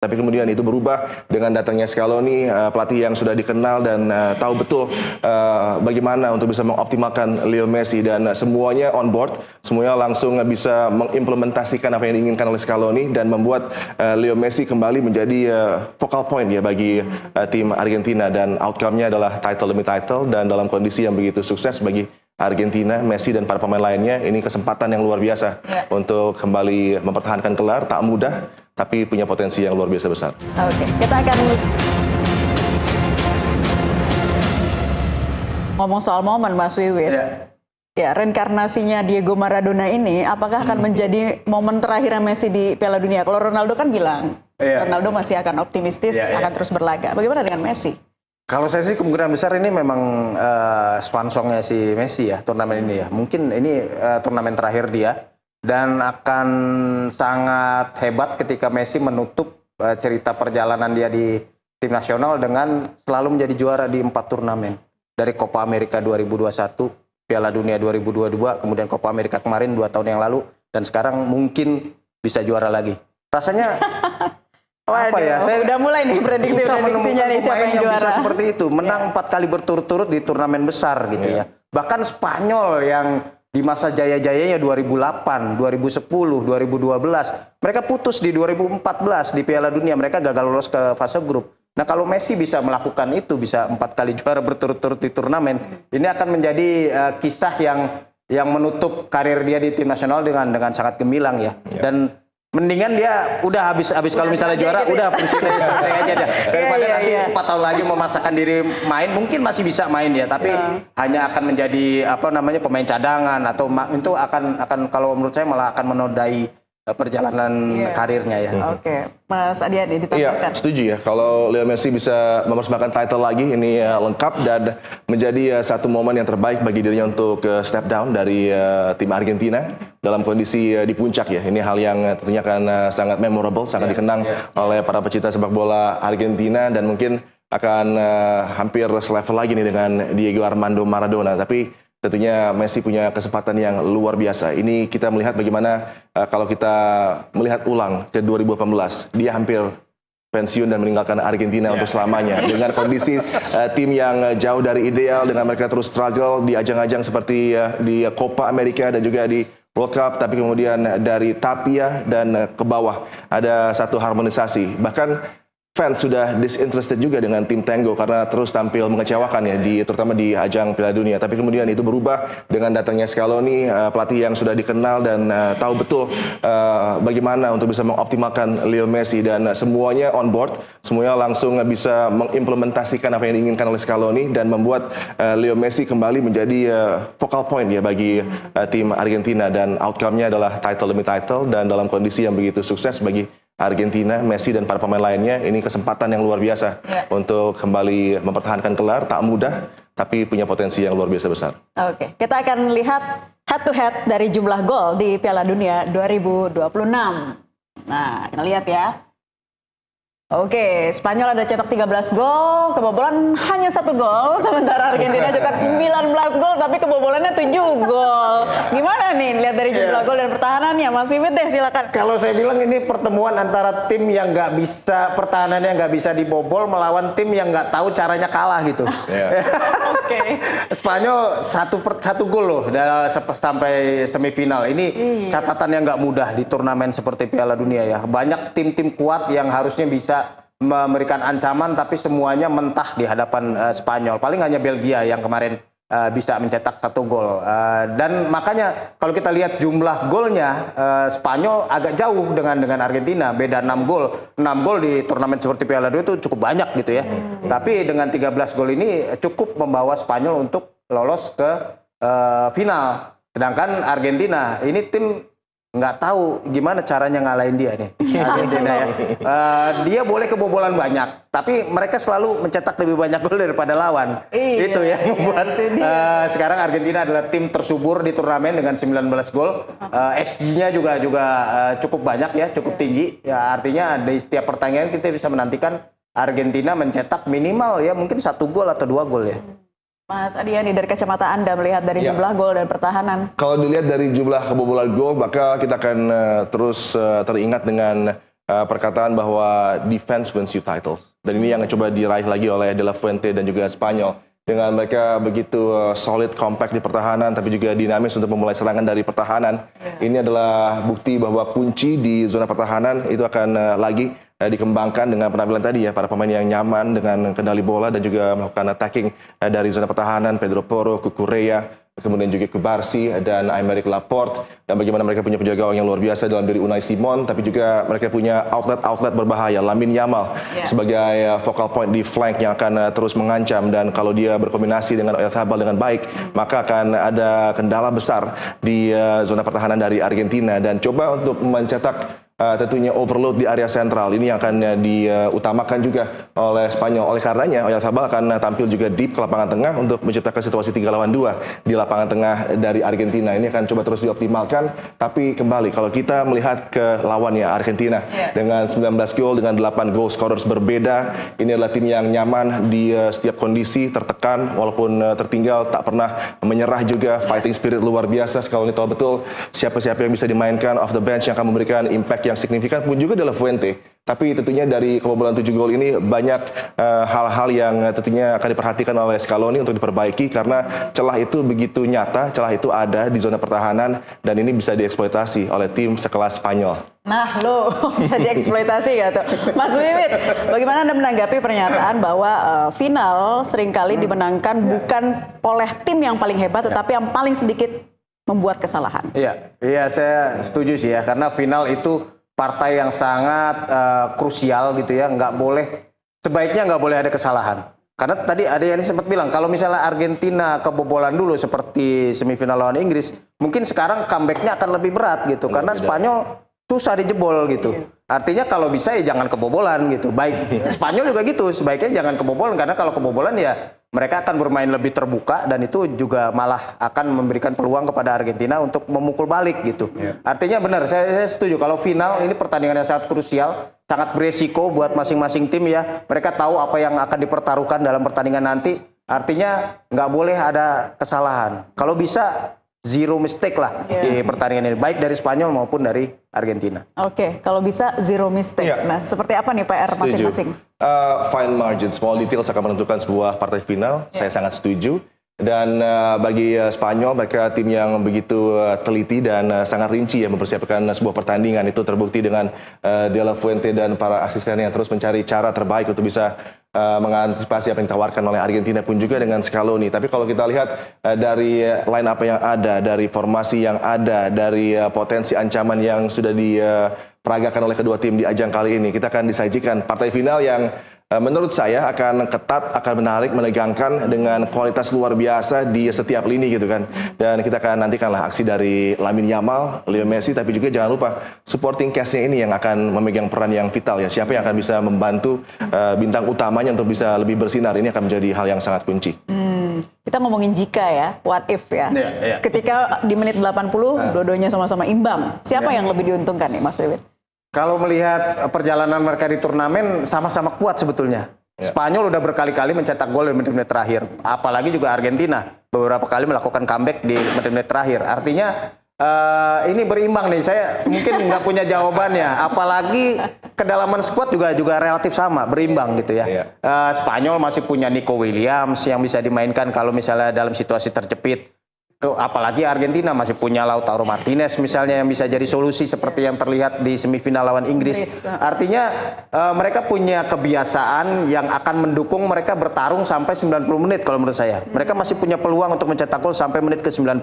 Tapi kemudian itu berubah dengan datangnya Scaloni, pelatih yang sudah dikenal dan tahu betul bagaimana untuk bisa mengoptimalkan Leo Messi, dan semuanya on board, semuanya langsung bisa mengimplementasikan apa yang diinginkan oleh Scaloni dan membuat Leo Messi kembali menjadi focal point ya bagi tim Argentina, dan outcome-nya adalah title demi title, dan dalam kondisi yang begitu sukses bagi Argentina, Messi dan para pemain lainnya. Ini kesempatan yang luar biasa untuk kembali mempertahankan gelar. Tak mudah, tapi punya potensi yang luar biasa besar. Oke, kita akan ngomong soal momen, Mas Wiwit. Ya, reinkarnasinya Diego Maradona ini, apakah akan menjadi momen terakhirnya Messi di Piala Dunia? Kalau Ronaldo kan bilang, Ronaldo masih akan optimistis, akan terus berlaga. Bagaimana dengan Messi? Kalau saya sih kemungkinan besar ini memang swan song-nya si Messi ya, turnamen ini ya. Mungkin ini turnamen terakhir dia, dan akan sangat hebat ketika Messi menutup cerita perjalanan dia di tim nasional dengan selalu menjadi juara di 4 turnamen. Dari Copa America 2021, Piala Dunia 2022, kemudian Copa America kemarin 2 tahun yang lalu, dan sekarang mungkin bisa juara lagi. Rasanya apa ya? Saya udah mulai nih prediksinya nih siapa yang juara. Bisa seperti itu, menang 4 kali berturut-turut di turnamen besar gitu ya. Bahkan Spanyol yang di masa jaya-jayanya 2008, 2010, 2012, mereka putus di 2014 di Piala Dunia, mereka gagal lolos ke fase grup. Nah, kalau Messi bisa melakukan itu, bisa 4 kali juara berturut-turut di turnamen, ini akan menjadi kisah yang menutup karir dia di tim nasional dengan sangat gemilang ya. Dan mendingan dia udah habis kalau misalnya juara gitu udah pensiun selesai aja dah. Daripada nanti 4 tahun lagi memasakkan diri main, mungkin masih bisa main ya, tapi hanya akan menjadi pemain cadangan, atau itu akan kalau menurut saya malah akan menodai perjalanan karirnya ya. Oke, Mas Adiani ditambahkan. Iya, setuju ya. Kalau Leo Messi bisa mempersembahkan title lagi, ini lengkap dan menjadi satu momen yang terbaik bagi dirinya untuk step down dari tim Argentina dalam kondisi di puncak ya. Ini hal yang tentunya akan sangat memorable, sangat dikenang oleh para pecinta sepak bola Argentina, dan mungkin akan hampir selevel lagi nih dengan Diego Armando Maradona. Tapi tentunya Messi punya kesempatan yang luar biasa. Ini kita melihat bagaimana kalau kita melihat ulang ke 2018, dia hampir pensiun dan meninggalkan Argentina untuk selamanya. Dengan kondisi tim yang jauh dari ideal, dengan mereka terus struggle di ajang-ajang seperti di Copa America dan juga di World Cup, tapi kemudian dari Tapia dan ke bawah ada satu harmonisasi. Bahkan fans sudah disinterested juga dengan tim Tango karena terus tampil mengecewakan ya terutama di ajang Piala Dunia. Tapi kemudian itu berubah dengan datangnya Scaloni, pelatih yang sudah dikenal dan tahu betul bagaimana untuk bisa mengoptimalkan Leo Messi, dan semuanya on board, semuanya langsung bisa mengimplementasikan apa yang diinginkan oleh Scaloni dan membuat Leo Messi kembali menjadi focal point ya bagi tim Argentina, dan outcome-nya adalah title demi title, dan dalam kondisi yang begitu sukses bagi Argentina, Messi dan para pemain lainnya. Ini kesempatan yang luar biasa untuk kembali mempertahankan gelar. Tak mudah, tapi punya potensi yang luar biasa besar. Oke, kita akan lihat head to head dari jumlah gol di Piala Dunia 2026. Nah, kita lihat ya. Oke, Spanyol ada cetak 13 gol, kebobolan hanya 1 gol, sementara Argentina cetak 19 gol, tapi kebobolannya 7 gol. Gimana nih lihat dari jumlah gol dan pertahanannya, Mas Wiwit deh silakan. Kalau saya bilang ini pertemuan antara tim yang nggak bisa, pertahanannya nggak bisa dibobol, melawan tim yang nggak tahu caranya kalah gitu. Oke. Spanyol satu gol loh sampai semifinal. Ini catatan yang nggak mudah di turnamen seperti Piala Dunia ya. Banyak tim-tim kuat yang harusnya bisa memberikan ancaman, tapi semuanya mentah di hadapan Spanyol. Paling hanya Belgia yang kemarin bisa mencetak 1 gol. Dan makanya kalau kita lihat jumlah golnya, Spanyol agak jauh dengan Argentina, beda 6 gol. 6 gol di turnamen seperti Piala Dunia itu cukup banyak gitu ya. Tapi dengan 13 gol ini cukup membawa Spanyol untuk lolos ke final. Sedangkan Argentina ini tim nggak tahu gimana caranya ngalahin dia nih. Argentina ya. Dia boleh kebobolan banyak, tapi mereka selalu mencetak lebih banyak gol daripada lawan. Itu ya membuat sekarang Argentina adalah tim tersubur di turnamen dengan 19 gol. XG-nya juga cukup banyak ya, cukup tinggi. Ya artinya di setiap pertandingan kita bisa menantikan Argentina mencetak minimal ya mungkin 1 gol atau 2 gol ya. Mas Adiani, dari kacamata Anda melihat dari jumlah gol dan pertahanan. Kalau dilihat dari jumlah kebobolan gol, maka kita akan terus teringat dengan perkataan bahwa defense wins you titles. Dan ini yang coba diraih lagi oleh De La Fuente dan juga Spanyol. Dengan mereka begitu solid, compact di pertahanan, tapi juga dinamis untuk memulai serangan dari pertahanan. Ini adalah bukti bahwa kunci di zona pertahanan itu akan lagi dikembangkan dengan penampilan tadi ya, para pemain yang nyaman dengan kendali bola dan juga melakukan attacking dari zona pertahanan. Pedro Porro, Cucurella, kemudian juga Kubarsi dan Aymeric Laporte, dan bagaimana mereka punya penjaga gawang yang luar biasa dalam diri Unai Simon, tapi juga mereka punya outlet berbahaya, Lamine Yamal sebagai focal point di flank yang akan terus mengancam, dan kalau dia berkombinasi dengan Oyarzabal dengan baik, maka akan ada kendala besar di zona pertahanan dari Argentina, dan coba untuk mencetak tentunya overload di area sentral. Ini yang akan diutamakan juga oleh Spanyol. Oleh karenanya, Oyarzabal akan tampil juga deep ke lapangan tengah untuk menciptakan situasi 3 lawan 2 di lapangan tengah dari Argentina. Ini akan coba terus dioptimalkan. Tapi kembali, kalau kita melihat ke lawannya Argentina, dengan 19 gol, dengan 8 goal scorers berbeda, ini adalah tim yang nyaman di setiap kondisi, tertekan, walaupun tertinggal, tak pernah menyerah juga, fighting spirit luar biasa. Kalau ini tahu betul siapa-siapa yang bisa dimainkan off the bench yang akan memberikan impact yang signifikan pun juga adalah Fuente. Tapi tentunya dari kebobolan 7 gol ini banyak hal-hal yang tentunya akan diperhatikan oleh Scaloni untuk diperbaiki, karena celah itu begitu nyata, celah itu ada di zona pertahanan, dan ini bisa dieksploitasi oleh tim sekelas Spanyol. Nah, lo bisa dieksploitasi ya tuh. Mas Wiwit, bagaimana Anda menanggapi pernyataan bahwa final seringkali dimenangkan bukan oleh tim yang paling hebat, tetapi yang paling sedikit membuat kesalahan? Iya, saya setuju sih ya, karena final itu partai yang sangat krusial gitu ya, sebaiknya nggak boleh ada kesalahan. Karena tadi ada yang sempat bilang, kalau misalnya Argentina kebobolan dulu seperti semifinal lawan Inggris, mungkin sekarang comeback-nya akan lebih berat gitu, karena Spanyol susah dijebol gitu. Artinya kalau bisa ya jangan kebobolan gitu. Baik Spanyol juga gitu, sebaiknya jangan kebobolan, karena kalau kebobolan ya mereka akan bermain lebih terbuka, dan itu juga malah akan memberikan peluang kepada Argentina untuk memukul balik gitu. Artinya benar, saya setuju kalau final ini pertandingan yang sangat krusial, sangat beresiko buat masing-masing tim ya. Mereka tahu apa yang akan dipertaruhkan dalam pertandingan nanti. Artinya nggak boleh ada kesalahan. Kalau bisa zero mistake lah di pertandingan ini, baik dari Spanyol maupun dari Argentina. Oke, kalau bisa zero mistake. Nah, seperti apa nih PR masing-masing? Fine margin, small details akan menentukan sebuah partai final. Saya sangat setuju. Dan bagi Spanyol, mereka tim yang begitu teliti dan sangat rinci ya mempersiapkan sebuah pertandingan. Itu terbukti dengan De La Fuente dan para asistennya yang terus mencari cara terbaik untuk bisa mengantisipasi apa yang ditawarkan oleh Argentina, pun juga dengan Scaloni. Tapi kalau kita lihat dari line up yang ada, dari formasi yang ada, dari potensi ancaman yang sudah diperagakan oleh kedua tim di ajang kali ini, kita akan disajikan partai final yang menurut saya akan ketat, akan menarik, menegangkan, dengan kualitas luar biasa di setiap lini gitu kan. Dan kita akan nantikanlah aksi dari Lamine Yamal, Leo Messi, tapi juga jangan lupa supporting cast-nya ini yang akan memegang peran yang vital ya. Siapa yang akan bisa membantu bintang utamanya untuk bisa lebih bersinar, ini akan menjadi hal yang sangat kunci. Kita ngomongin jika ya, what if ya. Ketika di menit 80, dua-duanya sama-sama imbang. Siapa yang lebih diuntungkan nih Mas Wiwit? Kalau melihat perjalanan mereka di turnamen, sama-sama kuat sebetulnya. Spanyol udah berkali-kali mencetak gol di menit-menit terakhir. Apalagi juga Argentina beberapa kali melakukan comeback di menit-menit terakhir. Artinya ini berimbang nih. Saya mungkin nggak punya jawabannya. Apalagi kedalaman skuad juga relatif sama, berimbang gitu ya. Spanyol masih punya Nico Williams yang bisa dimainkan kalau misalnya dalam situasi terjepit. Apalagi Argentina masih punya Lautaro Martinez misalnya yang bisa jadi solusi seperti yang terlihat di semifinal lawan Inggris. Artinya mereka punya kebiasaan yang akan mendukung mereka bertarung sampai 90 menit kalau menurut saya. Mereka masih punya peluang untuk mencetak gol sampai menit ke 90.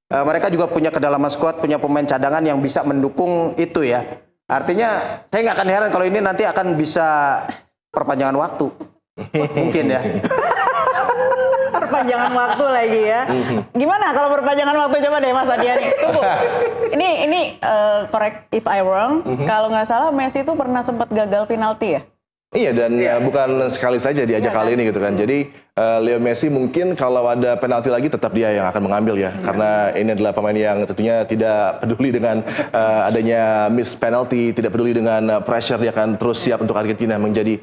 Mereka juga punya kedalaman skuad, punya pemain cadangan yang bisa mendukung itu ya. Artinya saya nggak akan heran kalau ini nanti akan bisa perpanjangan waktu. Mungkin ya. Perpanjangan waktu lagi ya. Gimana kalau perpanjangan waktu, coba deh Mas Adiani. Tunggu. Ini correct if I wrong. Kalau nggak salah Messi itu pernah sempat gagal penalti ya? Iya, dan bukan sekali saja di ajang kali ini gitu kan. Jadi Leo Messi mungkin kalau ada penalti lagi tetap dia yang akan mengambil ya. Karena ini adalah pemain yang tentunya tidak peduli dengan adanya miss penalty, tidak peduli dengan pressure, dia akan terus siap untuk Argentina menjadi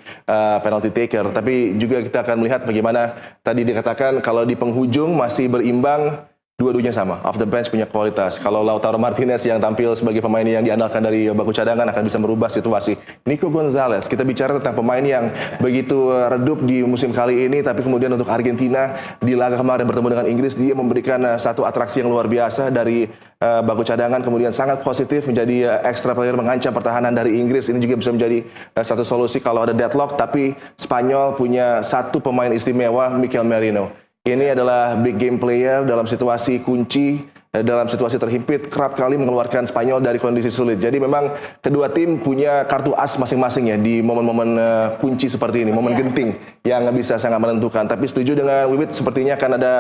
penalty taker. Tapi juga kita akan melihat bagaimana tadi dikatakan kalau di penghujung masih berimbang, dua-duanya sama. Off the bench punya kualitas. Kalau Lautaro Martinez yang tampil sebagai pemain yang diandalkan dari bangku cadangan akan bisa merubah situasi. Nico Gonzalez, kita bicara tentang pemain yang begitu redup di musim kali ini, tapi kemudian untuk Argentina di laga kemarin bertemu dengan Inggris, dia memberikan satu atraksi yang luar biasa dari bangku cadangan, kemudian sangat positif menjadi extra player mengancam pertahanan dari Inggris. Ini juga bisa menjadi satu solusi kalau ada deadlock, tapi Spanyol punya satu pemain istimewa, Mikel Merino. Ini adalah big game player dalam situasi kunci, dalam situasi terhimpit, kerap kali mengeluarkan Spanyol dari kondisi sulit. Jadi memang kedua tim punya kartu as masing-masing ya di momen-momen kunci seperti ini, momen genting yang bisa sangat menentukan. Tapi setuju dengan Wiwit, sepertinya akan ada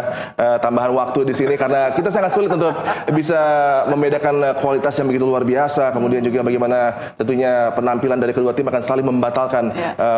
tambahan waktu di sini karena kita sangat sulit untuk bisa membedakan kualitas yang begitu luar biasa. Kemudian juga bagaimana tentunya penampilan dari kedua tim akan saling membatalkan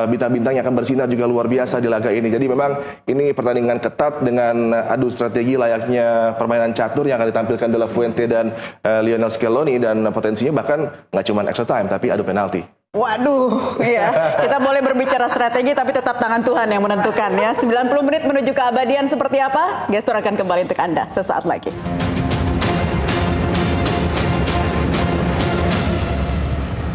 bintang-bintang yang akan bersinar juga luar biasa di laga ini. Jadi memang ini pertandingan ketat dengan adu strategi layaknya permainan catur yang akan ditampilkan De La Fuente dan Lionel Scaloni, dan potensinya bahkan nggak cuma extra time tapi adu penalti. Waduh, iya. Kita boleh berbicara strategi tapi tetap tangan Tuhan yang menentukan ya. 90 menit menuju keabadian seperti apa? Gestur akan kembali untuk Anda sesaat lagi.